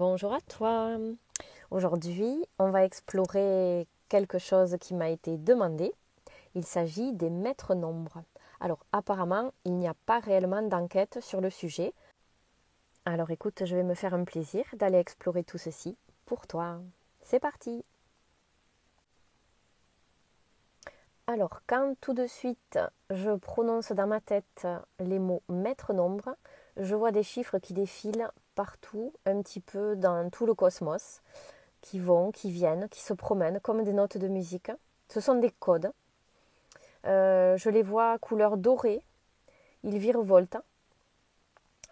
Bonjour à toi. Aujourd'hui, on va explorer quelque chose qui m'a été demandé. Il s'agit des maîtres nombres. Alors, apparemment, il n'y a pas réellement d'enquête sur le sujet. Alors, écoute, je vais me faire un plaisir d'aller explorer tout ceci pour toi. C'est parti. Alors, quand tout de suite je prononce dans ma tête les mots maître nombre, je vois des chiffres qui défilent partout, un petit peu dans tout le cosmos, qui vont, qui viennent, qui se promènent comme des notes de musique. Ce sont des codes. Je les vois couleur dorée. Ils virevoltent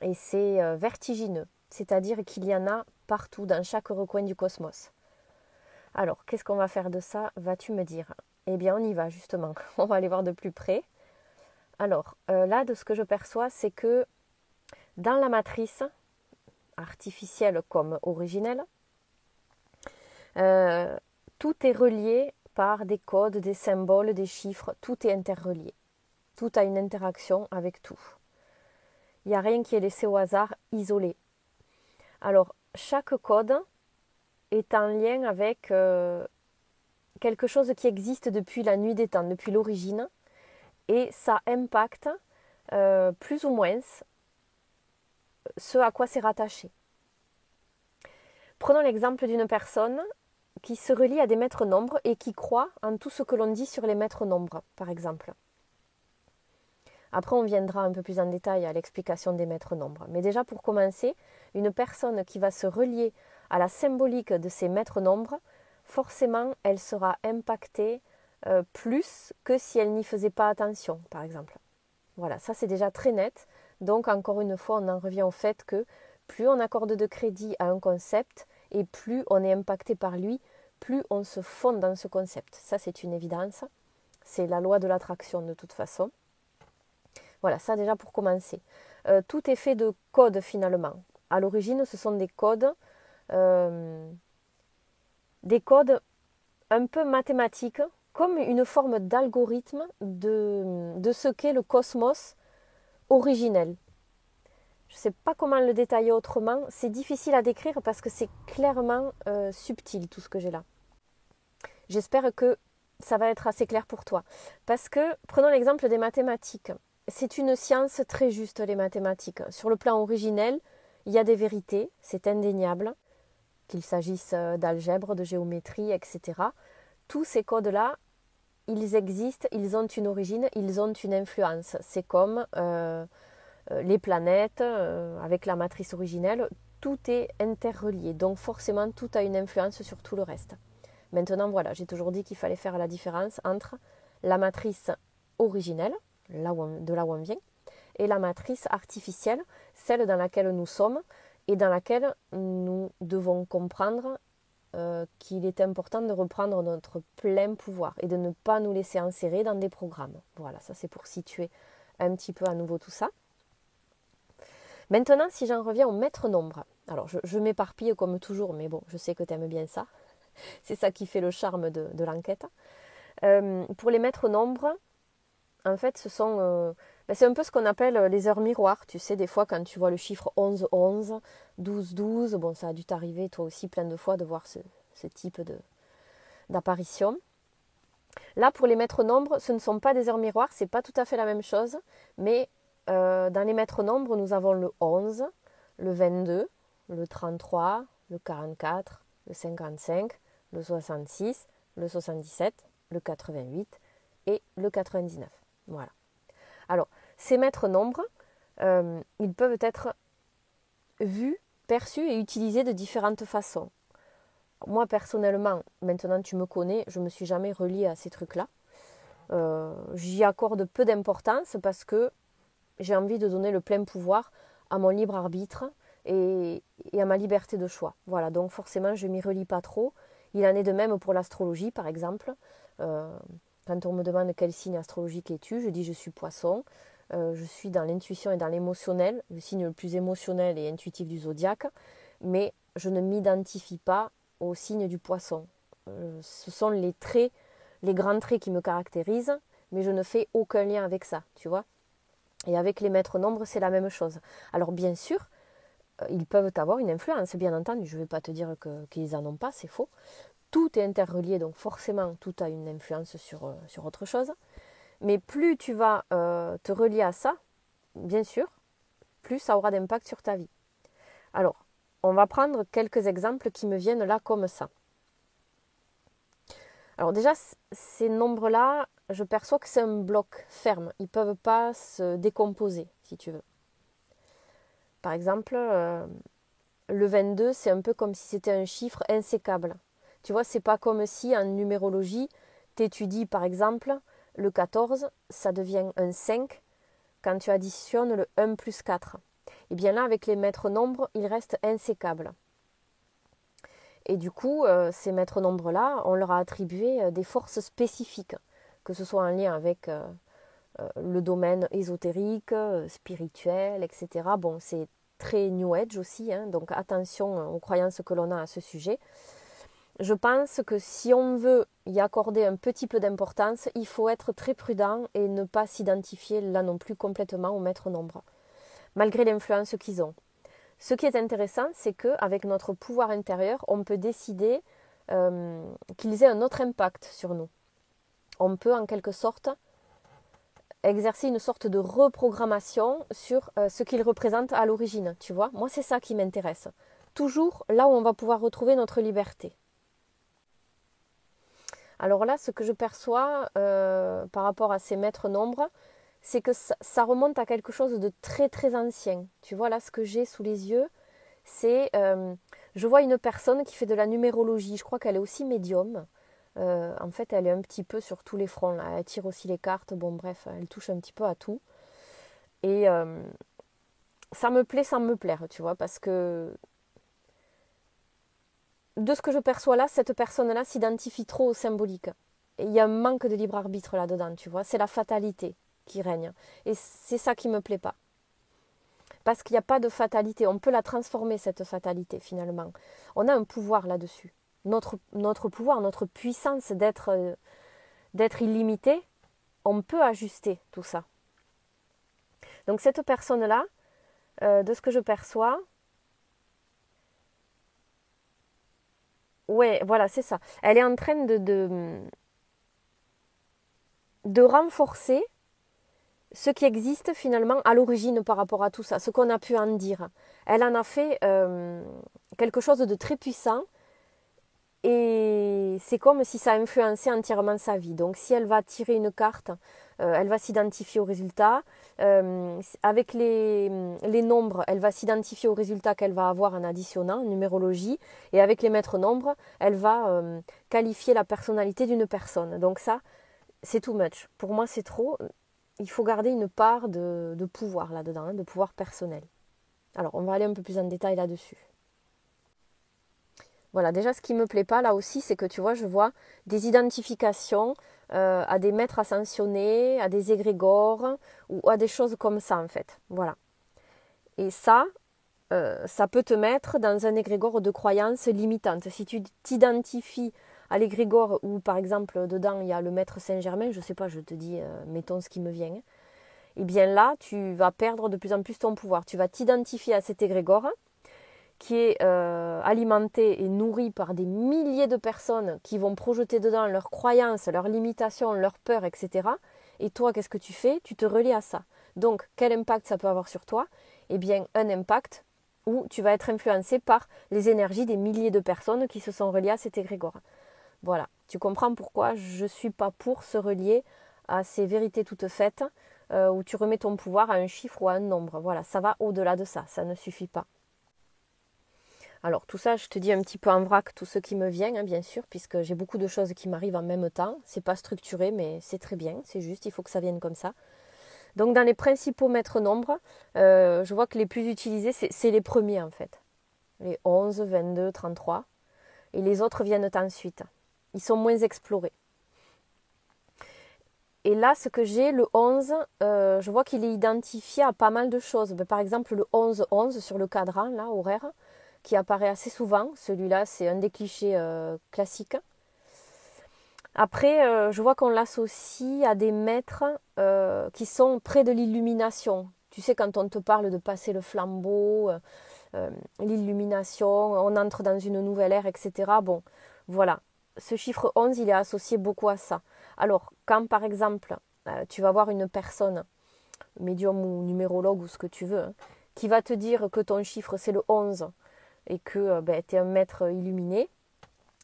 et c'est vertigineux. C'est-à-dire qu'il y en a partout, dans chaque recoin du cosmos. Alors, qu'est-ce qu'on va faire de ça, vas-tu me dire? Eh bien, on y va justement. On va aller voir de plus près. Alors, là, de ce que je perçois, c'est que dans la matrice, artificielle comme originelle, tout est relié par des codes, des symboles, des chiffres. Tout est interrelié. Tout a une interaction avec tout. Il n'y a rien qui est laissé au hasard, isolé. Alors, chaque code est en lien avec quelque chose qui existe depuis la nuit des temps, depuis l'origine, et ça impacte plus ou moins ce à quoi c'est rattaché. Prenons l'exemple d'une personne qui se relie à des maîtres nombres et qui croit en tout ce que l'on dit sur les maîtres nombres, par exemple. Après, on viendra un peu plus en détail à l'explication des maîtres nombres. Mais déjà, pour commencer, une personne qui va se relier à la symbolique de ces maîtres nombres, forcément, elle sera impactée plus que si elle n'y faisait pas attention, par exemple. Voilà, ça c'est déjà très net. Donc, encore une fois, on en revient au fait que plus on accorde de crédit à un concept et plus on est impacté par lui, plus on se fond dans ce concept. Ça, c'est une évidence. C'est la loi de l'attraction de toute façon. Voilà, ça déjà pour commencer. Tout est fait de codes finalement. À l'origine, ce sont euh, des codes un peu mathématiques, comme une forme d'algorithme de ce qu'est le cosmos originel. Je ne sais pas comment le détailler autrement. C'est difficile à décrire parce que c'est clairement subtil tout ce que j'ai là. J'espère que ça va être assez clair pour toi. Parce que, prenons l'exemple des mathématiques. C'est une science très juste, les mathématiques. Sur le plan originel, il y a des vérités, c'est indéniable, qu'il s'agisse d'algèbre, de géométrie, etc. Tous ces codes-là, ils existent, ils ont une origine, ils ont une influence. C'est comme les planètes, avec la matrice originelle, tout est interrelié. Donc forcément, tout a une influence sur tout le reste. Maintenant, voilà, j'ai toujours dit qu'il fallait faire la différence entre la matrice originelle, de là où on vient, et la matrice artificielle, celle dans laquelle nous sommes et dans laquelle nous devons comprendre qu'il est important de reprendre notre plein pouvoir et de ne pas nous laisser enserrer dans des programmes. Voilà, ça c'est pour situer un petit peu à nouveau tout ça. Maintenant, si j'en reviens au maître nombre, alors je m'éparpille comme toujours, mais bon, je sais que tu aimes bien ça. C'est ça qui fait le charme de l'enquête. Pour les maîtres nombres, en fait, c'est un peu ce qu'on appelle les heures miroirs. Tu sais, des fois, quand tu vois le chiffre 11-11, 12-12, bon, ça a dû t'arriver toi aussi plein de fois de voir ce type d'apparition. Là, pour les maîtres nombres, ce ne sont pas des heures miroirs, c'est pas tout à fait la même chose, mais dans les maîtres nombres, nous avons le 11, le 22, le 33, le 44, le 55, le 66, le 77, le 88 et le 99. Voilà. Alors, ces maîtres nombres, ils peuvent être vus, perçus et utilisés de différentes façons. Moi, personnellement, maintenant tu me connais, je ne me suis jamais reliée à ces trucs-là. J'y accorde peu d'importance parce que j'ai envie de donner le plein pouvoir à mon libre arbitre et à ma liberté de choix. Voilà, donc forcément, je ne m'y relie pas trop. Il en est de même pour l'astrologie, par exemple. Quand on me demande quel signe astrologique es-tu, je dis je suis poisson. Je suis dans l'intuition et dans l'émotionnel, le signe le plus émotionnel et intuitif du zodiaque, mais je ne m'identifie pas au signe du poisson. Ce sont les traits, les grands traits qui me caractérisent, mais je ne fais aucun lien avec ça, tu vois. Et avec les maîtres nombres, c'est la même chose. Alors bien sûr, ils peuvent avoir une influence, bien entendu. Je ne vais pas te dire qu'ils n'en ont pas, c'est faux. Tout est interrelié, donc forcément, tout a une influence sur autre chose. Mais plus tu vas te relier à ça, bien sûr, plus ça aura d'impact sur ta vie. Alors, on va prendre quelques exemples qui me viennent là comme ça. Alors déjà, ces nombres-là, je perçois que c'est un bloc ferme. Ils ne peuvent pas se décomposer, si tu veux. Par exemple, le 22, c'est un peu comme si c'était un chiffre insécable. Tu vois, c'est pas comme si en numérologie, tu étudies par exemple le 14, ça devient un 5 quand tu additionnes le 1 plus 4. Et bien là, avec les maîtres nombres, il reste insécable. Et du coup, ces maîtres nombres-là, on leur a attribué des forces spécifiques, que ce soit en lien avec le domaine ésotérique, spirituel, etc. Bon, c'est très New Age aussi, hein, donc attention aux croyances que l'on a à ce sujet. Je pense que si on veut y accorder un petit peu d'importance, il faut être très prudent et ne pas s'identifier là non plus complètement aux maîtres nombres, malgré l'influence qu'ils ont. Ce qui est intéressant, c'est qu'avec notre pouvoir intérieur, on peut décider qu'ils aient un autre impact sur nous. On peut en quelque sorte exercer une sorte de reprogrammation sur ce qu'ils représentent à l'origine, tu vois. Moi, c'est ça qui m'intéresse. Toujours là où on va pouvoir retrouver notre liberté. Alors là, ce que je perçois par rapport à ces maîtres nombres, c'est que ça remonte à quelque chose de très très ancien. Tu vois, là, ce que j'ai sous les yeux, c'est, je vois une personne qui fait de la numérologie. Je crois qu'elle est aussi médium. En fait, elle est un petit peu sur tous les fronts, là. Elle tire aussi les cartes. Bon, bref, elle touche un petit peu à tout. Et ça me plaît sans me plaire, tu vois, parce que de ce que je perçois là, cette personne-là s'identifie trop au symbolique. Et il y a un manque de libre arbitre là-dedans, tu vois. C'est la fatalité qui règne. Et c'est ça qui ne me plaît pas. Parce qu'il n'y a pas de fatalité. On peut la transformer, cette fatalité, finalement. On a un pouvoir là-dessus. Notre pouvoir, notre puissance d'être illimité, on peut ajuster tout ça. Donc cette personne-là, de ce que je perçois, ouais, voilà, c'est ça. Elle est en train de renforcer ce qui existe finalement à l'origine par rapport à tout ça, ce qu'on a pu en dire. Elle en a fait quelque chose de très puissant et c'est comme si ça influençait entièrement sa vie. Donc si elle va tirer une carte, elle va s'identifier au résultat. Avec les nombres, elle va s'identifier au résultat qu'elle va avoir en additionnant, en numérologie. Et avec les maîtres nombres, elle va qualifier la personnalité d'une personne. Donc ça, c'est too much. Pour moi, c'est trop. Il faut garder une part de pouvoir là-dedans, hein, de pouvoir personnel. Alors, on va aller un peu plus en détail là-dessus. Voilà, déjà, ce qui ne me plaît pas là aussi, c'est que tu vois, je vois des identifications à des maîtres ascensionnés, à des égrégores ou à des choses comme ça, en fait. Voilà. Et ça peut te mettre dans un égrégore de croyances limitantes. Si tu t'identifies à l'égrégore où, par exemple, dedans, il y a le maître Saint-Germain, je ne sais pas, je te dis, mettons ce qui me vient, et bien là, tu vas perdre de plus en plus ton pouvoir. Tu vas t'identifier à cet égrégore qui est alimenté et nourri par des milliers de personnes qui vont projeter dedans leurs croyances, leurs limitations, leurs peurs, etc. Et toi, qu'est-ce que tu fais? Tu te relies à ça. Donc, quel impact ça peut avoir sur toi? Eh bien, un impact où tu vas être influencé par les énergies des milliers de personnes qui se sont reliées à cet égrégore. Voilà, tu comprends pourquoi je ne suis pas pour se relier à ces vérités toutes faites où tu remets ton pouvoir à un chiffre ou à un nombre. Voilà, ça va au-delà de ça, ça ne suffit pas. Alors tout ça, je te dis un petit peu en vrac tout ce qui me vient, hein, bien sûr, puisque j'ai beaucoup de choses qui m'arrivent en même temps. C'est pas structuré, mais c'est très bien, c'est juste, il faut que ça vienne comme ça. Donc dans les principaux maîtres nombres, je vois que les plus utilisés, c'est les premiers en fait. Les 11, 22, 33. Et les autres viennent ensuite. Ils sont moins explorés. Et là, ce que j'ai, le 11, je vois qu'il est identifié à pas mal de choses. Par exemple, le 11-11 sur le cadran, là, horaire, qui apparaît assez souvent. Celui-là, c'est un des clichés classiques. Après, je vois qu'on l'associe à des maîtres qui sont près de l'illumination. Tu sais, quand on te parle de passer le flambeau, l'illumination, on entre dans une nouvelle ère, etc. Bon, voilà. Ce chiffre 11, il est associé beaucoup à ça. Alors, quand par exemple, tu vas voir une personne, médium ou numérologue ou ce que tu veux, hein, qui va te dire que ton chiffre c'est le 11 et que tu es un maître illuminé,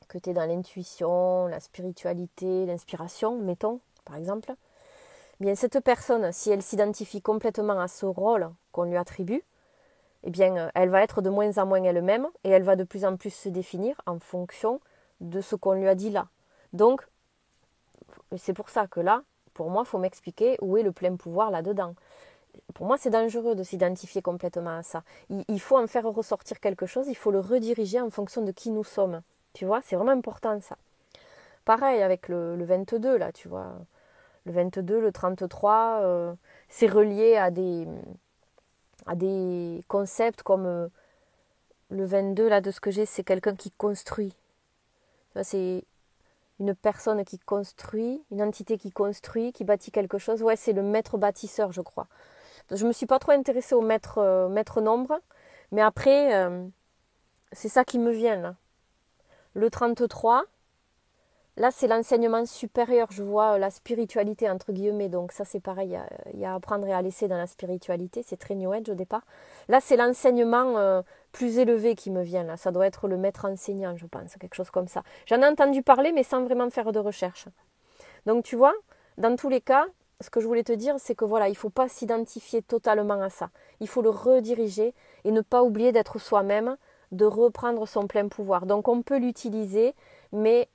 que tu es dans l'intuition, la spiritualité, l'inspiration, mettons, par exemple, bien cette personne, si elle s'identifie complètement à ce rôle qu'on lui attribue, eh bien, elle va être de moins en moins elle-même et elle va de plus en plus se définir en fonction de ce qu'on lui a dit là. Donc, c'est pour ça que là, pour moi, il faut m'expliquer où est le plein pouvoir là-dedans. Pour moi, c'est dangereux de s'identifier complètement à ça. Il faut en faire ressortir quelque chose, il faut le rediriger en fonction de qui nous sommes. Tu vois, c'est vraiment important ça. Pareil avec le 22, là, tu vois. Le 22, le 33, c'est relié à des concepts comme le 22, là, de ce que j'ai, c'est quelqu'un qui construit. C'est une personne qui construit, une entité qui construit, qui bâtit quelque chose. Ouais, c'est le maître bâtisseur, je crois. Je ne me suis pas trop intéressée au maître nombre, mais après, c'est ça qui me vient là. Le 33, là c'est l'enseignement supérieur, je vois la spiritualité entre guillemets, donc ça c'est pareil, il y a à apprendre et à laisser dans la spiritualité, c'est très New Age au départ. Là c'est l'enseignement plus élevé qui me vient, là ça doit être le maître enseignant, je pense, quelque chose comme ça. J'en ai entendu parler mais sans vraiment faire de recherche. Donc tu vois, dans tous les cas, ce que je voulais te dire, c'est que voilà, il ne faut pas s'identifier totalement à ça. Il faut le rediriger et ne pas oublier d'être soi-même, de reprendre son plein pouvoir. Donc on peut l'utiliser, mais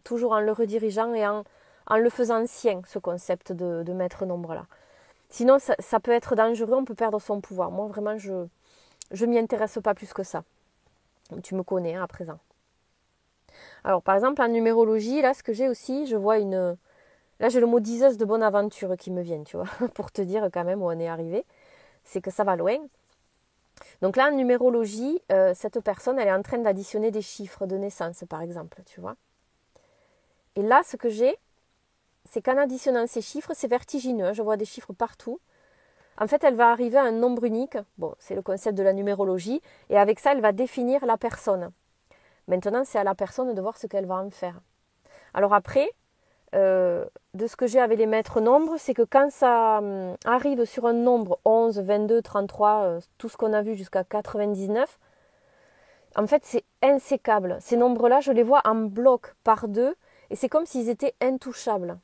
toujours en le redirigeant et en le faisant sien, ce concept de maître nombre là. Sinon, ça peut être dangereux, on peut perdre son pouvoir. Moi, vraiment, je ne m'y intéresse pas plus que ça. Tu me connais hein, à présent. Alors, par exemple, en numérologie, là, ce que j'ai aussi, je vois une... Là, j'ai le mot diseuse de bonne aventure qui me vient, tu vois, pour te dire quand même où on est arrivé. C'est que ça va loin. Donc là, en numérologie, cette personne, elle est en train d'additionner des chiffres de naissance, par exemple, tu vois. Et là, ce que j'ai, c'est qu'en additionnant ces chiffres, c'est vertigineux. Je vois des chiffres partout. En fait, elle va arriver à un nombre unique. Bon, c'est le concept de la numérologie. Et avec ça, elle va définir la personne. Maintenant, c'est à la personne de voir ce qu'elle va en faire. Alors après, de ce que j'ai avec les maîtres nombres, c'est que quand ça arrive sur un nombre 11, 22, 33, tout ce qu'on a vu jusqu'à 99, en fait, c'est insécable. Ces nombres-là, je les vois en bloc par deux, et c'est comme s'ils étaient intouchables.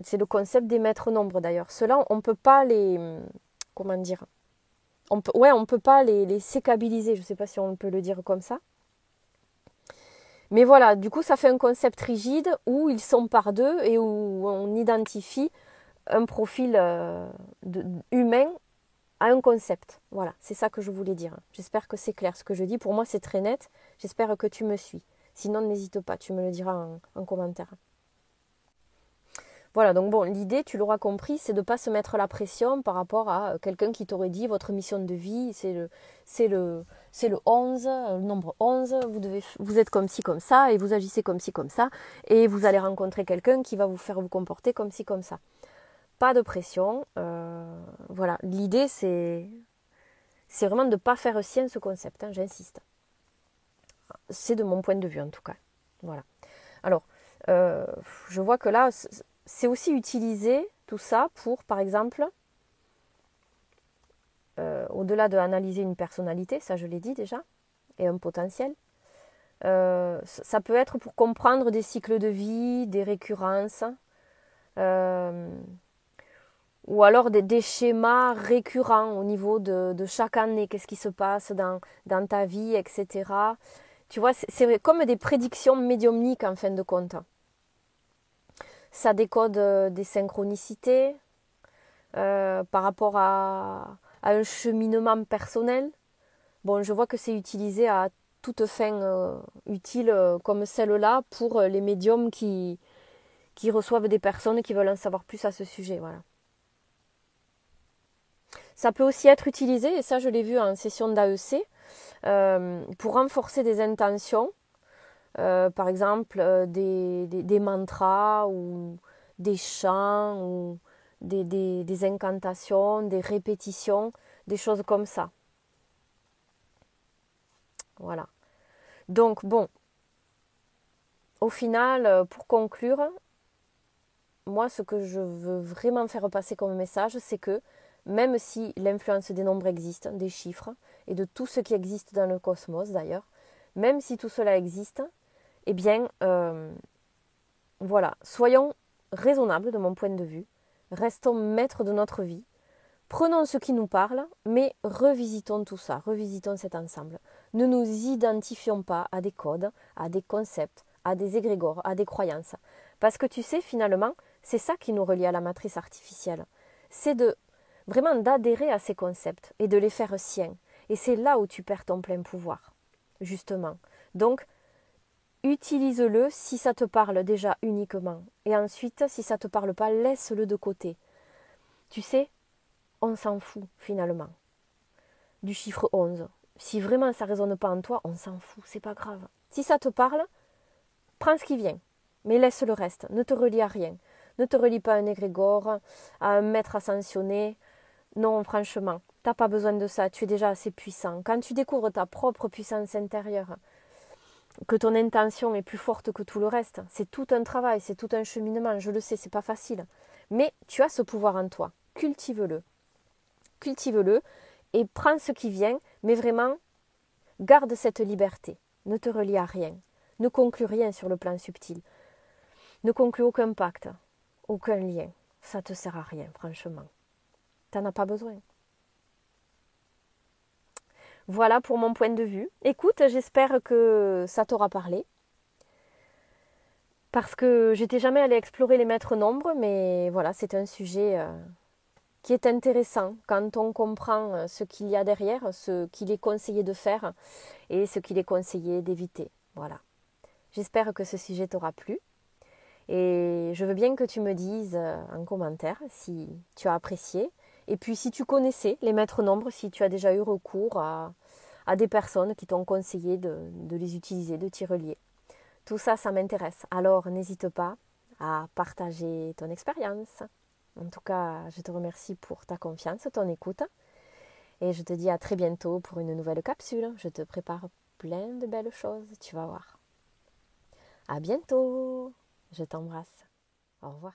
C'est le concept des maîtres nombres d'ailleurs. Ceux-là, on ne peut pas les... Comment dire on peut pas les sécabiliser, je ne sais pas si on peut le dire comme ça. Mais voilà, du coup, ça fait un concept rigide où ils sont par deux et où on identifie un profil humain à un concept. Voilà, c'est ça que je voulais dire. J'espère que c'est clair ce que je dis. Pour moi, c'est très net. J'espère que tu me suis. Sinon, n'hésite pas, tu me le diras en commentaire. Voilà, donc bon, l'idée, tu l'auras compris, c'est de ne pas se mettre la pression par rapport à quelqu'un qui t'aurait dit votre mission de vie, c'est le 11, le nombre 11, vous êtes comme ci, comme ça, et vous agissez comme ci, comme ça, et vous allez rencontrer quelqu'un qui va vous faire vous comporter comme ci, comme ça. Pas de pression, voilà, l'idée c'est vraiment de ne pas faire sien ce concept, hein, j'insiste. C'est de mon point de vue en tout cas. Voilà. Alors, je vois que là, c'est aussi utilisé tout ça pour, par exemple, au-delà d'analyser une personnalité, ça je l'ai dit déjà, et un potentiel, ça peut être pour comprendre des cycles de vie, des récurrences, ou alors des schémas récurrents au niveau de chaque année, qu'est-ce qui se passe dans ta vie, etc. Tu vois, c'est comme des prédictions médiumniques en fin de compte. Ça décode des synchronicités par rapport à un cheminement personnel. Bon, je vois que c'est utilisé à toute fin utile comme celle-là pour les médiums qui reçoivent des personnes qui veulent en savoir plus à ce sujet. Voilà. Ça peut aussi être utilisé, et ça je l'ai vu en session d'AEC, pour renforcer des intentions. Par exemple, des mantras ou des chants ou des incantations, des répétitions, des choses comme ça. Voilà. Donc bon, au final, pour conclure, moi ce que je veux vraiment faire passer comme message, c'est que même si l'influence des nombres existe, des chiffres, et de tout ce qui existe dans le cosmos d'ailleurs, même si tout cela existe, eh bien, voilà, soyons raisonnables de mon point de vue, restons maîtres de notre vie, prenons ce qui nous parle, mais revisitons tout ça, revisitons cet ensemble. Ne nous identifions pas à des codes, à des concepts, à des égrégores, à des croyances. Parce que tu sais, finalement, c'est ça qui nous relie à la matrice artificielle. C'est de vraiment d'adhérer à ces concepts et de les faire siens. Et c'est là où tu perds ton plein pouvoir, justement. Donc, utilise-le si ça te parle déjà uniquement. Et ensuite, si ça ne te parle pas, laisse-le de côté. Tu sais, on s'en fout finalement du chiffre 11. Si vraiment ça ne résonne pas en toi, on s'en fout, c'est pas grave. Si ça te parle, prends ce qui vient, mais laisse le reste, ne te relie à rien. Ne te relie pas à un égrégore, à un maître ascensionné. Non, franchement, tu n'as pas besoin de ça, tu es déjà assez puissant. Quand tu découvres ta propre puissance intérieure, que ton intention est plus forte que tout le reste, c'est tout un travail, c'est tout un cheminement, je le sais, c'est pas facile. Mais tu as ce pouvoir en toi, cultive-le. Cultive-le et prends ce qui vient, mais vraiment, garde cette liberté. Ne te relie à rien. Ne conclus rien sur le plan subtil. Ne conclus aucun pacte, aucun lien. Ça ne te sert à rien, franchement. Tu n'en as pas besoin. Voilà pour mon point de vue. Écoute, j'espère que ça t'aura parlé. Parce que j'étais jamais allée explorer les maîtres nombres, mais voilà, c'est un sujet qui est intéressant quand on comprend ce qu'il y a derrière, ce qu'il est conseillé de faire et ce qu'il est conseillé d'éviter. Voilà. J'espère que ce sujet t'aura plu et je veux bien que tu me dises en commentaire si tu as apprécié et puis si tu connaissais les maîtres nombres, si tu as déjà eu recours à des personnes qui t'ont conseillé de les utiliser, de t'y relier. Tout ça, ça m'intéresse. Alors n'hésite pas à partager ton expérience. En tout cas, je te remercie pour ta confiance, ton écoute. Et je te dis à très bientôt pour une nouvelle capsule. Je te prépare plein de belles choses, tu vas voir. À bientôt. Je t'embrasse. Au revoir.